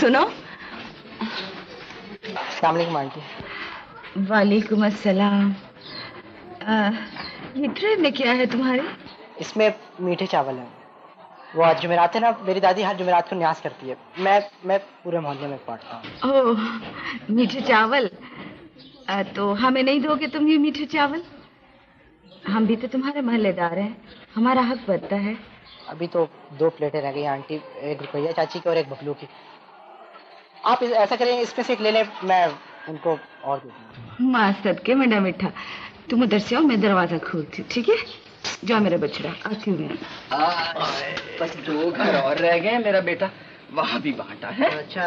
सुनो। अस्सलाम वालेकुम आंटी। वालेकुम अस्सलाम। ये ट्रे में क्या है तुम्हारे? इसमें मीठे चावल हैं। वो आज जुमेरात है ना, मेरी दादी हर जुमेरात को न्यास करती है। मैं पूरे मोहल्ले में बांटता हूँ। ओह, मीठे चावल। तो हमें नहीं दोगे तुम ये मीठे चावल? हम भी तो तुम्हारे मोहल्लेदार हैं, हमारा हक बनता है। अभी तो 2 प्लेटें रह गई आंटी, एक रुपया चाची की और एक बबलू की। आप ऐसा करें, इसमें से एक ले लें, मैं उनको और दे दूँगा। माँ सदके मेरा मीठा, तुम उधर से आओ, मैं दरवाजा खोलती हूँ, ठीक है? जाओ मेरा बछड़ा, आती हूँ मैं। बस 2 घर और रह गए, मेरा बेटा वहाँ भी बांटा है। अच्छा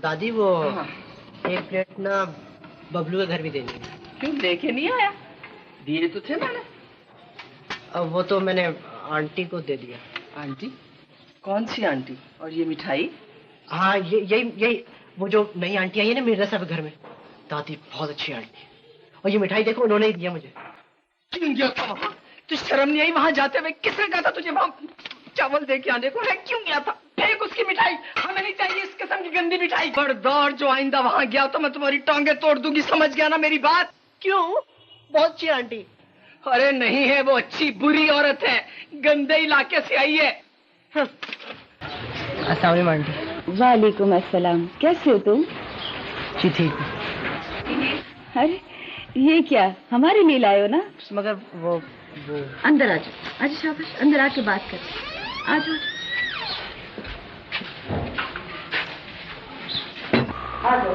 दादी, वो 1 प्लेट ना बबलू के घर भी देनी है। क्यों लेके नहीं आया? दिए तो थे मैंने। वो तो मैंने आंटी को दे दिया। आंटी? कौन सी आंटी? और ये मिठाई? हाँ, यही वो जो नई आंटी आई है ना मिर्जा साहब के घर में, दादी बहुत अच्छी आंटी। और ये मिठाई देखो, उन्होंने ही दिया मुझे। क्यों गया था वहाँ? तुझे शर्म नहीं आई वहाँ जाते हुए? किसने कहा था तुझे वहाँ चावल दे के आने को? है क्यों गया था? फेंक उसकी मिठाई, हमें नहीं चाहिए इस किस्म की गंदी मिठाई। खबरदार जो आइंदा वहाँ गया तो मैं तुम्हारी टांगे तोड़ दूंगी, समझ गया ना मेरी बात? क्यों? बहुत अच्छी आंटी। अरे नहीं है वो अच्छी, बुरी औरत है, गंदे इलाके से आई है। अस्सलाम वालेकुम आंटी। वालेकुम अस्सलाम, कैसे हो तुम? जी ठीक है। अरे ये क्या, हमारे लिए लाए हो ना? मगर वो अंदर आ जाओ, अच्छा शाबाश, अंदर आके बात कर। आ जाओ। आ जाओ।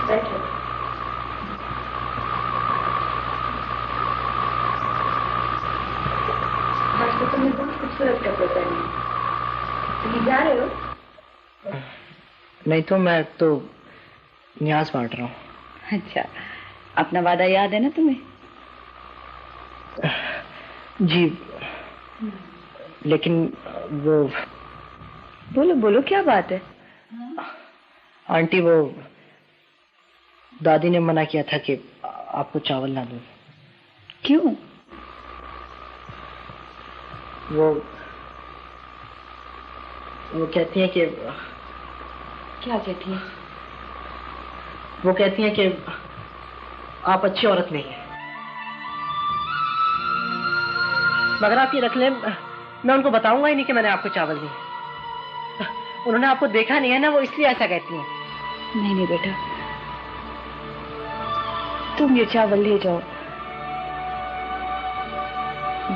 बैठो। आज तो तुमने बहुत खूबसूरत कपड़े पहने हैं। कहीं जा रहे हो? नहीं तो मैं तो न्याज बांट रहा हूँ। अच्छा, अपना वादा याद है ना तुम्हें? जी, लेकिन वो बोलो बोलो, क्या बात है? आंटी, वो दादी ने मना किया था कि आपको चावल ना दूं। क्यों? वो कहती हैं कि क्या कहती है? वो कहती हैं कि आप अच्छी औरत नहीं हैं। मगर आप ये रख लें, मैं उनको बताऊंगा ही नहीं कि मैंने आपको चावल दिए। उन्होंने आपको देखा नहीं है ना, वो इसलिए ऐसा कहती हैं। नहीं नहीं बेटा, तुम ये चावल ले जाओ,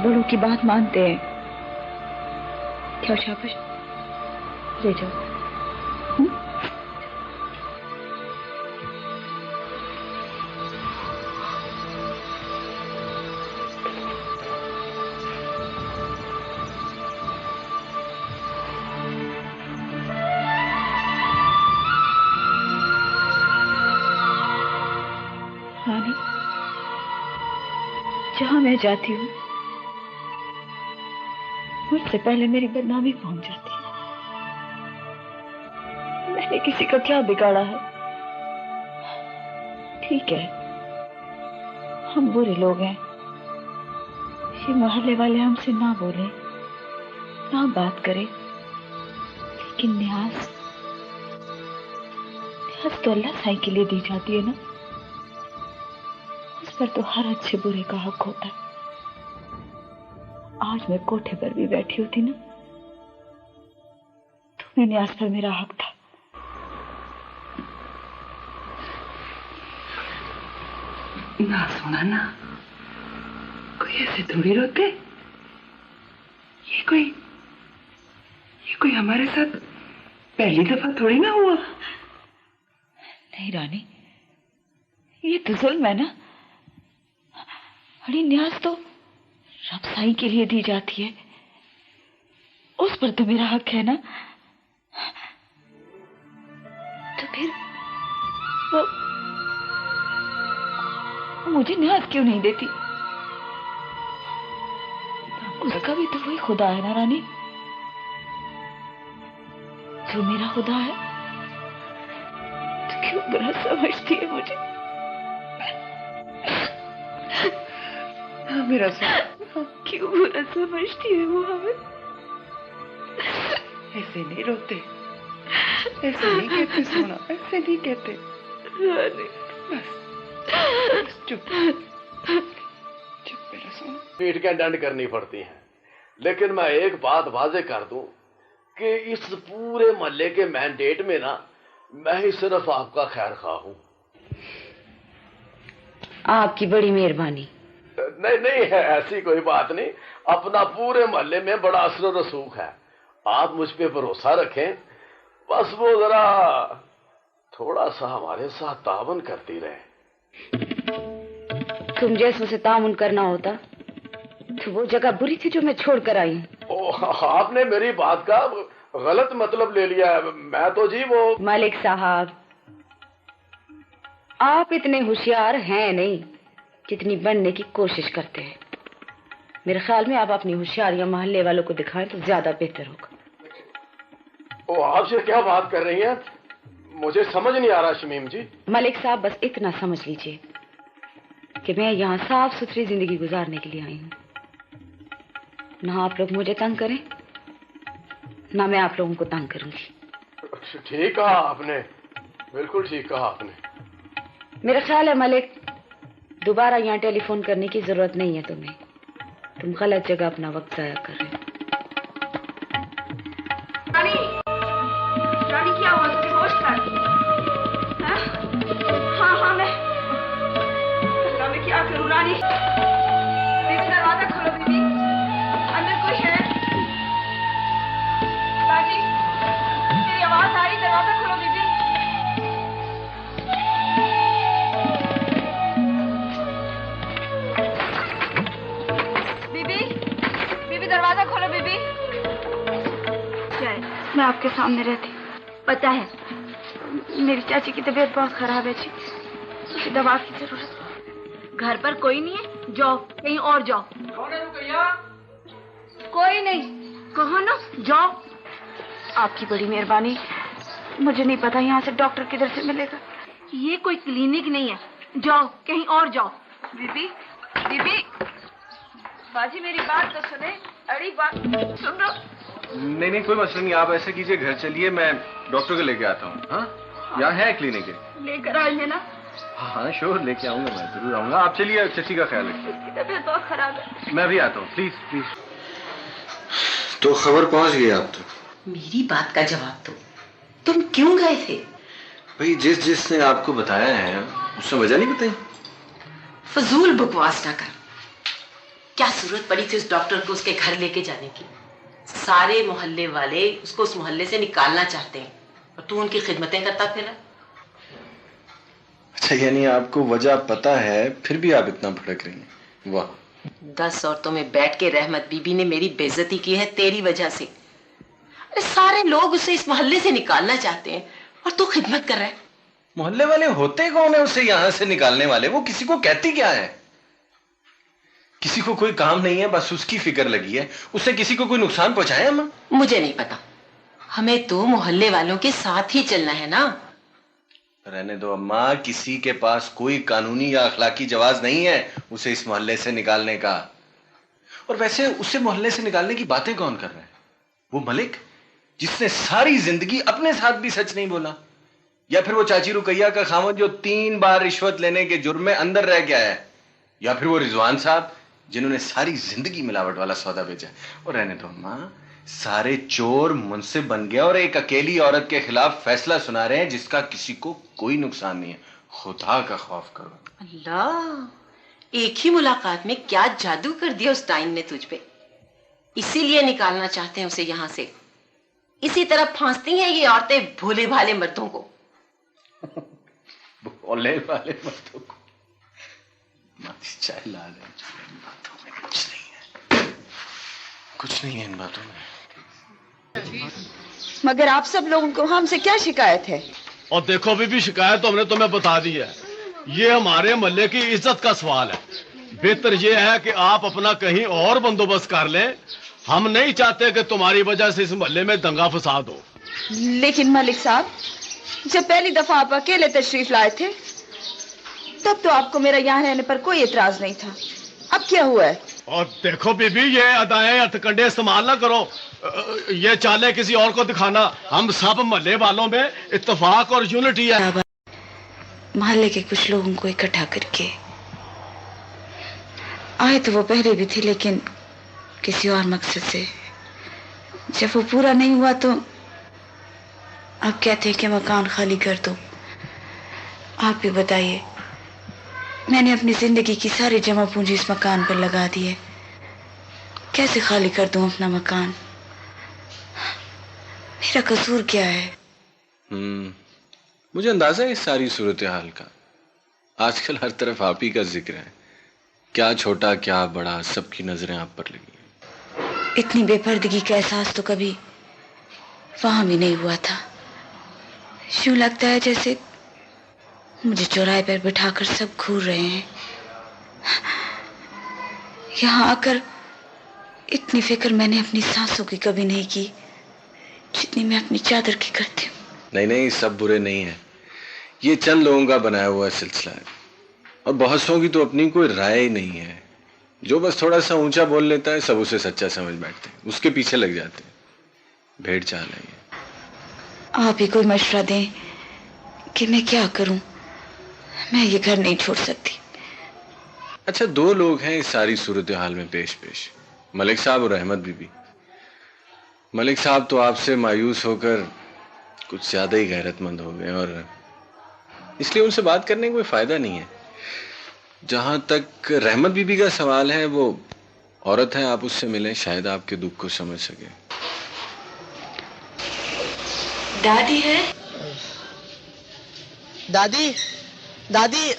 बड़ों की बात मानते हैं। क्या शाबाश, ले जाओ। रानी, जहां मैं जाती हूँ मुझसे पहले मेरी बदनामी पहुंच जाती है। मैंने किसी का क्या बिगाड़ा है? ठीक है, हम बुरे लोग हैं, ये मोहल्ले वाले हमसे ना बोले, ना बात करे, लेकिन न्याज तो अल्लाह साईं के लिए दी जाती है ना, उस पर तो हर अच्छे बुरे का हक होता है। आज मैं कोठे पर भी बैठी होती ना, तो भी न्याज पर मेरा हक था। ना सुना ना, कोई ऐसे थोड़ी रोते। ये कोई हमारे साथ पहली दफा थोड़ी ना हुआ। नहीं रानी, ये तो जुल्म है ना। अरे न्याज तो रब साईं के लिए दी जाती है, उस पर तो मेरा हक है ना। तो फिर वो मुझे न्याज क्यों नहीं देती? उसका भी तो वही खुदा है ना रानी, जो मेरा खुदा है। तो क्यों बुरा समझती है मुझे? हाँ मेरा क्यों बुरा समझती है वो हमें? ऐसे नहीं रोते, ऐसे नहीं कहते सोना, ऐसे नहीं कहते। रानी बस चुप चुप मेरा सोना। पीठ के दंड करनी पड़ती है, लेकिन मैं एक बात वाजे कर दूं कि इस पूरे मोहल्ले के मैंडेट में ना मैं ही सिर्फ आपका खैर खा हूं। आपकी बड़ी मेहरबानी। नहीं नहीं है, ऐसी कोई बात नहीं। अपना पूरे मोहल्ले में बड़ा असर रसूख है, आप मुझ पे भरोसा रखें। बस वो जरा थोड़ा सा हमारे साथ तावन करती रहे। तुम जैसों से तामुन करना होता तो वो जगह बुरी थी जो मैं छोड़ कर आई हूँ। आपने मेरी बात का गलत मतलब ले लिया है। मैं तो जी वो मलिक साहब, आप इतने होशियार हैं नहीं जितनी बनने की कोशिश करते हैं। मेरे ख्याल में आप अपनी होशियारियां मोहल्ले वालों को दिखाएं तो ज्यादा बेहतर होगा। ओ, आपसे क्या बात कर रही हैं? मुझे समझ नहीं आ रहा शमीम जी। मलिक साहब, बस इतना समझ लीजिए कि मैं यहाँ साफ सुथरी जिंदगी गुजारने के लिए आई हूँ। ना आप लोग मुझे तंग करें, ना मैं आप लोगों को तंग करूंगी। ठीक कहा आपने, बिल्कुल ठीक कहा आपने। मेरा ख्याल है मलिक, दोबारा यहाँ टेलीफोन करने की जरूरत नहीं है तुम्हें। तुम गलत जगह अपना वक्त जाया कर रहे हो। रानी, रानी क्या हुआ? तुझे होश कर? हाँ मैं क्या करूँ रानी? बीबी दरवाजा खोलो बीबी, अंदर कोई है? बाजी, तेरी आवाज आ रही, दरवाजा खोलो बीबी। बीबी दरवाजा खोलो बीबी। क्या है? मैं आपके सामने रहती, पता है मेरी चाची की तबीयत बहुत खराब है जी, उसे दवा की जरूरत। घर पर कोई नहीं है, जाओ कहीं और जाओ। कौन है रुकैया? कोई नहीं, कहो ना जाओ। आपकी बड़ी मेहरबानी। मुझे नहीं पता यहाँ से डॉक्टर किधर से मिलेगा। ये कोई क्लिनिक नहीं है, जाओ कहीं और जाओ। बीबी बीबी, बाजी मेरी बात तो सुने। अड़ी बात सुन लो। नहीं कोई मसला नहीं, आप ऐसे कीजिए, घर चलिए, मैं डॉक्टर को लेके आता हूँ। हाँ, यहाँ है क्लिनिक है। लेकर आइए ना। हाँ श्योर, लेके आऊंगा, मैं जरूर आऊंगा। आप चलिए, चची का ख्याल रखिए। उसकी तबीयत बहुत खराब है। मैं भी आता हूँ, प्लीज प्लीज। तो खबर पहुंच गई आप तक? मेरी बात का जवाब दो, तुम क्यों गए थे? भाई जिसने आपको बताया है उसने वजह नहीं बताई। फजूल बकवास ना कर। क्या जरूरत पड़ी थी उस डॉक्टर को उसके घर लेके जाने की? सारे मोहल्ले वाले उसको उस मोहल्ले से निकालना चाहते हैं और तू उनकी खिदमतें करता फिरा। अच्छा, यानी आपको वजह पता है फिर भी आप इतना भड़क रही हैं? वाह। 10 औरतों में बैठ के रहमत बीबी ने मेरी बेइज्जती की है तेरी वजह से। अरे सारे लोग उसे इस मोहल्ले से निकालना चाहते हैं और तू खिदमत कर रहा है। मोहल्ले वाले होते कौन है उसे यहाँ से निकालने वाले? वो किसी को कहती क्या है? किसी को कोई काम नहीं है, बस उसकी फिक्र लगी है। उससे किसी को कोई नुकसान पहुंचाया? अम्मा मुझे नहीं पता, हमें तो मोहल्ले वालों के साथ ही चलना है ना। रहने दो अम्मा, किसी के पास कोई कानूनी या अखलाकी जवाज नहीं है उसे इस मोहल्ले से निकालने का। और वैसे उसे मोहल्ले से निकालने की बातें कौन कर रहा है? वो मलिक जिसने सारी जिंदगी अपने साथ भी सच नहीं बोला, या फिर वो चाची रुकैया का खामद जो 3 बार रिश्वत लेने के जुर्म में अंदर रह गया है, या फिर वो रिजवान साहब जिन्होंने सारी जिंदगी मिलावट वाला सौदा बेचा। और रहने दो अम्मा, सारे चोर मुंसिफ बन गया और एक अकेली औरत के खिलाफ फैसला सुना रहे हैं जिसका किसी को कोई नुकसान नहीं है। खुदा का खौफ करो। अल्लाह, एक ही मुलाकात में क्या जादू कर दिया उस टाइम ने तुझ पे। इसीलिए निकालना चाहते हैं उसे यहाँ से। इसी तरह फांसती हैं ये औरतें भोले भाले मर्दों को। भोले भाले मर्दों को? चाय ला रहे हैं, इन बातों में कुछ नहीं है, कुछ नहीं है इन बातों में। मगर आप सब लोगों को हमसे क्या शिकायत है? और देखो बीबी, शिकायत तो हमने तुम्हें बता दी है। ये हमारे मोहल्ले की इज्जत का सवाल है। बेहतर ये है कि आप अपना कहीं और बंदोबस्त कर लें। हम नहीं चाहते कि तुम्हारी वजह से इस मोहल्ले में दंगा फसाद हो। लेकिन मलिक साहब, जब पहली दफा आप अकेले तशरीफ लाए थे तब तो आपको मेरा यहाँ रहने पर कोई एतराज नहीं था। अब क्या हुआ है? और देखो बीबी, ये अदाएं हथकंडे इस्तेमाल ना करो। ये चालें किसी और को दिखाना। हम सब मोहल्ले वालों में इत्तेफाक और यूनिटी है। मोहल्ले के कुछ लोगों को इकट्ठा करके आए तो वो पहले भी थे, लेकिन किसी और मकसद से। जब वो पूरा नहीं हुआ तो अब कहते हैं कि मकान खाली कर दो। आप भी बताइए, मैंने अपनी जिंदगी की सारी जमा पूंजी इस मकान पर लगा दी है, कैसे खाली कर दूं अपना मकान? मेरा कसूर क्या है? मुझे अंदाजा है इस सारी सूरत हाल का। आजकल हर तरफ आप ही का जिक्र है। क्या छोटा क्या बड़ा, सबकी नजरें आप पर लगी हैं। इतनी बेपर्दगी का एहसास तो कभी वहां भी नहीं हुआ था। यूं लगता है जैसे मुझे चौराहे पर बिठाकर सब घूर रहे हैं। यहाँ आकर इतनी फिक्र मैंने अपनी सांसों की कभी नहीं की जितनी मैं अपनी चादर की करती हूँ। नहीं नहीं, सब बुरे नहीं है। ये चंद लोगों का बनाया हुआ सिलसिला है, और बहुत सौ की तो अपनी कोई राय ही नहीं है। जो बस थोड़ा सा ऊंचा बोल लेता है, सब उसे सच्चा समझ बैठते हैं, उसके पीछे लग जाते हैं। भेड़ चाल है ये। आप ही कोई मशवरा दें कि मैं क्या करूं। मैं ये घर नहीं छोड़ सकती। अच्छा, दो लोग हैं इस सारी सूरत हाल में पेश, मलिक साहब और अहमद बीबी। मलिक साहब तो आपसे मायूस होकर कुछ ज्यादा ही गैरतमंद हो गए, और इसलिए उनसे बात करने का कोई फायदा नहीं है। जहां तक रहमत बीबी का सवाल है, वो औरत है, आप उससे मिलें, शायद आपके दुख को समझ सके। दादी है? दादी, दादी,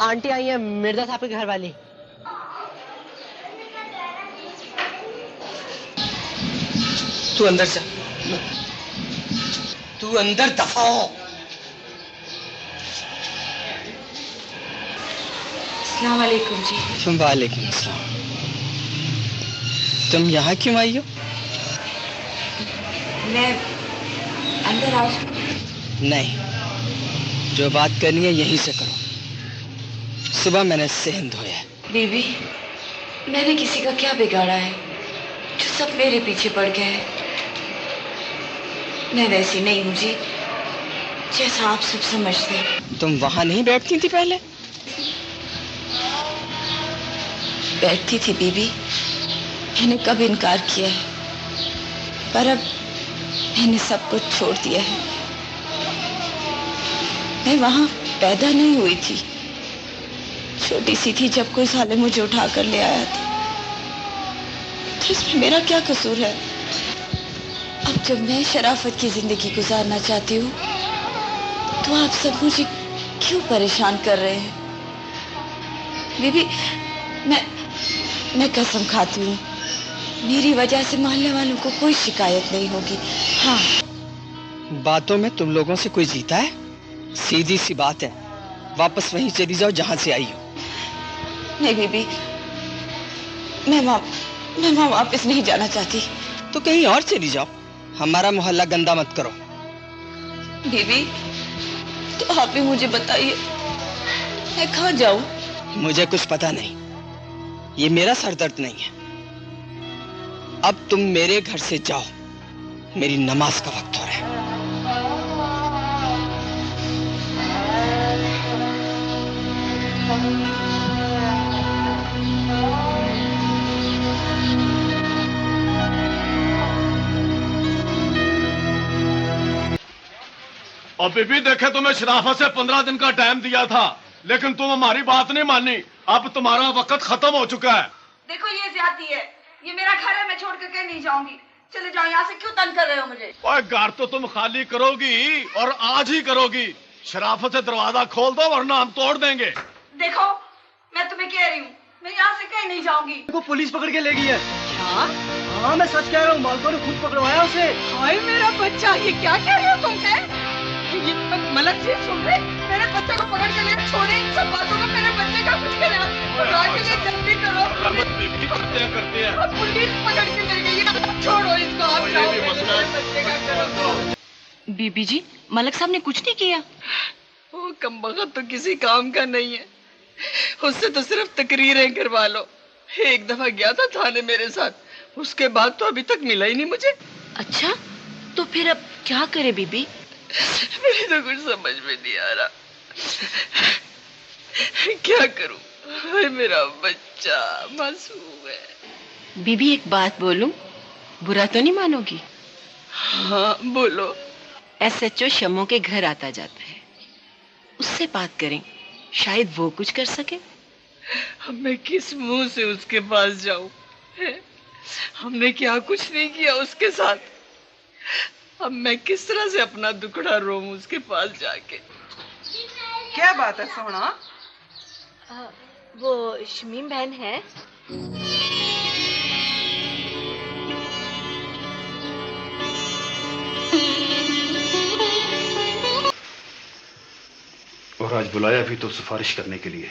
आंटी आई है, मिर्जा साहब के घर वाली। तू अंदर जा, तू अंदर दफा हो। अस्सलाम वालेकुम जी। वालेकुम अस्सलाम। तुम यहाँ क्यों आई हो? मैं अंदर आ सकूं? नहीं, जो बात करनी है यहीं से करो। सुबह मैंने सेहन धोया है। बीबी, मैंने किसी का क्या बिगाड़ा है जो सब मेरे पीछे पड़ गए हैं? मैं वैसी नहीं हूँ जी, जैसा आप सब समझते हैं। तुम वहां नहीं बैठती थी पहले? बैठती थी बीबी, मैंने कब इनकार किया है, पर अब मैंने सब कुछ छोड़ दिया है। मैं वहां पैदा नहीं हुई थी, छोटी सी थी जब कोई साले मुझे उठा कर ले आया था। तो इसमें मेरा क्या कसूर है? अब जब मैं शराफत की जिंदगी गुजारना चाहती हूँ तो आप सब मुझे क्यों परेशान कर रहे हैं? बीबी, मैं कसम खाती हूँ, मेरी वजह से मोहल्ले वालों को कोई शिकायत नहीं होगी। हाँ, बातों में तुम लोगों से कोई जीता है? सीधी सी बात है, वापस वहीं चली जाओ जहां से आई हो। नहीं बीबी, मैं वहां वापस नहीं जाना चाहती। तो कहीं और चली जाओ, हमारा मोहल्ला गंदा मत करो। बीबी, तो आप ही मुझे बताइए, मैं कहाँ जाऊं? मुझे कुछ पता नहीं, ये मेरा सरदर्द नहीं है। अब तुम मेरे घर से जाओ, मेरी नमाज का वक्त हो रहा है। और बीबी देखे, तुम्हें शराफत से 15 दिन का टाइम दिया था, लेकिन तुम हमारी बात नहीं मानी। अब तुम्हारा वक्त खत्म हो चुका है। देखो, ये ज्यादती है, ये मेरा घर है, मैं छोड़ कर कहीं नहीं जाऊंगी। चले जाओ यहाँ से, क्यों तंग कर रहे हो मुझे? और घर तो तुम खाली करोगी, और आज ही करोगी। शराफत से दरवाजा खोल दो, वरना हम तोड़ देंगे। देखो, मैं तुम्हें कह रही हूँ, मैं यहाँ से कहीं नहीं जाऊंगी। को पुलिस पकड़ के ले गई है। क्या? हाँ, मैं सच कह रहा हूँ, मालकों ने खुद पकड़वाया उसे। हाय मेरा बच्चा, ये क्या कह रहे हो तुम? ये मलक जी, सुन रहे? मेरे बच्चे को पकड़ के ले, छोड़े इन सब बातों में, मेरे बच्चे का कुछ करें। जल्दी करो, करते हैं। पुलिस पकड़ के ले गई है, छोड़ो इसको, आप जाओ, मेरे बच्चे का करो। बीबी जी, मलक साहब ने कुछ नहीं किया। वो कमबख्त तो किसी काम का नहीं है, उससे तो सिर्फ तकरीरें करवा लो। एक दफा गया था थाने मेरे साथ, उसके बाद तो अभी तक मिला ही नहीं मुझे। अच्छा, तो फिर अब क्या करे बीबी? मेरी तो कुछ समझ में नहीं आ रहा, क्या करूं? हाय मेरा बच्चा मासूम है। बीबी एक बात बोलूं, बुरा तो नहीं मानोगी? हाँ बोलो। SHO शमो के घर आता जाता है, उससे बात करें, शायद वो कुछ कर सके। अब मैं किस मुंह से उसके पास जाऊं? हमने क्या कुछ नहीं किया उसके साथ। अब मैं किस तरह से अपना दुखड़ा रोऊं उसके पास जाके? क्या बात है सोना? वो शमीम बहन है। और आज बुलाया भी तो सिफारिश करने के लिए,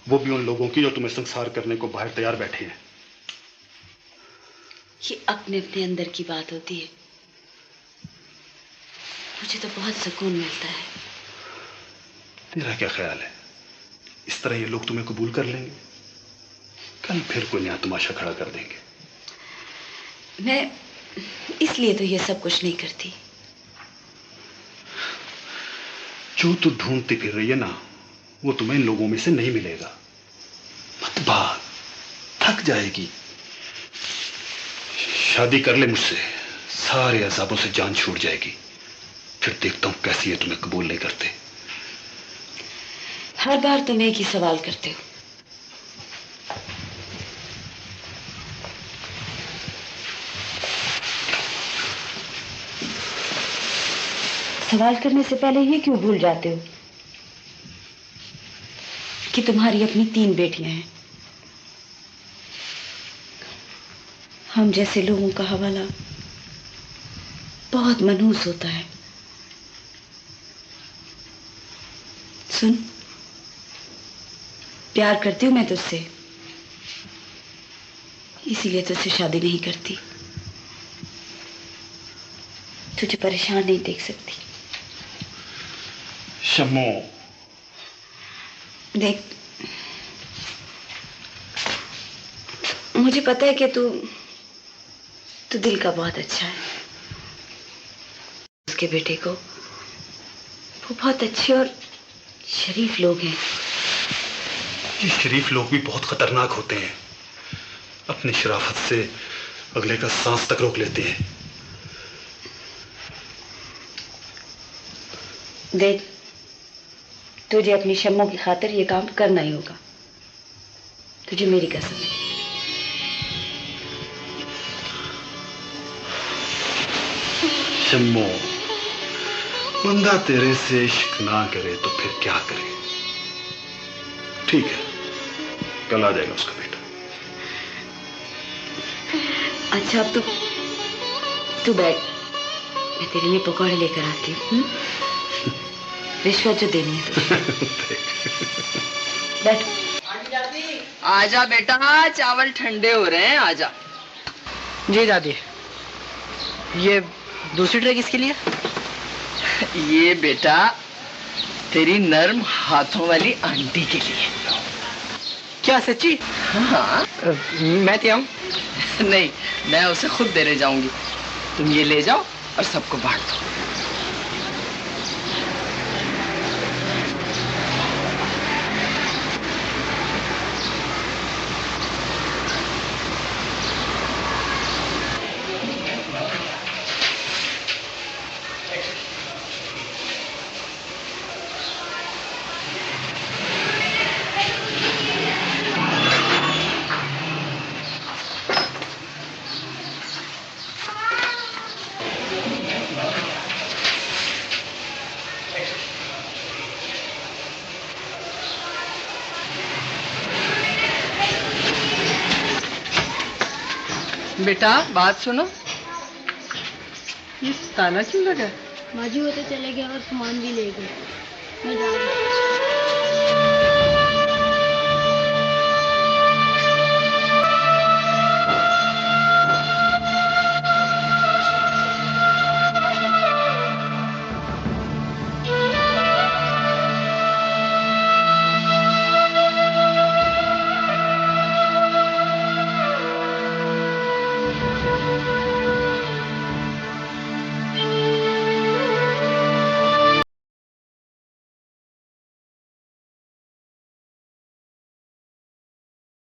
वो भी उन लोगों की जो तुम्हें संसार करने को बाहर तैयार बैठे हैं। ये अपने अपने अंदर की बात होती है। मुझे तो बहुत सुकून मिलता है। तेरा क्या ख्याल है, इस तरह ये लोग तुम्हें कबूल कर लेंगे? कल फिर कोई नया तमाशा खड़ा कर देंगे। मैं इसलिए तो ये सब कुछ नहीं करती। जो तू ढूंढती फिर रही है ना, वो तुम्हें इन लोगों में से नहीं मिलेगा। मत भाग, थक जाएगी। शादी कर ले मुझसे, सारे अजाबों से जान छूट जाएगी। फिर देखता हूं कैसी है तुम्हें कबूल नहीं करते। हर बार तुम एक ही सवाल करते हो। सवाल करने से पहले ये क्यों भूल जाते हो कि तुम्हारी अपनी 3 बेटियां हैं? हम जैसे लोगों का हवाला बहुत मनहूस होता है। सुन, प्यार करती हूं मैं तुझसे, इसीलिए तुझसे शादी नहीं करती। तुझे परेशान नहीं देख सकती। शम्मो, देख, मुझे पता है कि तू दिल का बहुत अच्छा है। उसके बेटे को, वो बहुत अच्छे और शरीफ लोग हैं। ये शरीफ लोग भी बहुत खतरनाक होते हैं। अपनी शराफत से अगले का सांस तक रोक लेते हैं। देख, तुझे अपनी शम्मो की खातिर ये काम करना ही होगा। तुझे मेरी कसम है। शम्मो, बंदा तेरे से इश्क ना करे तो फिर क्या करे? ठीक है, कल आ जाएगा उसका बेटा। अच्छा, अब तू बैठ, मैं तेरे लिए पकौड़े लेकर आती हूँ। रिश्वत जो देनी है तुझे। बैठ। आजा बेटा, चावल ठंडे हो रहे हैं, आजा। जी दादी। ये दूसरी ट्रे किसके लिए? ये बेटा तेरी नर्म हाथों वाली आंटी के लिए। क्या सच्ची? हाँ। मैं तो आऊं? नहीं, मैं उसे खुद देने जाऊंगी। तुम ये ले जाओ और सबको बांट दो। बेटा बात सुनो, ये ताला क्यों लगा? माजी वो तो चले गए और सामान भी ले गए। मैं जा रही हूँ।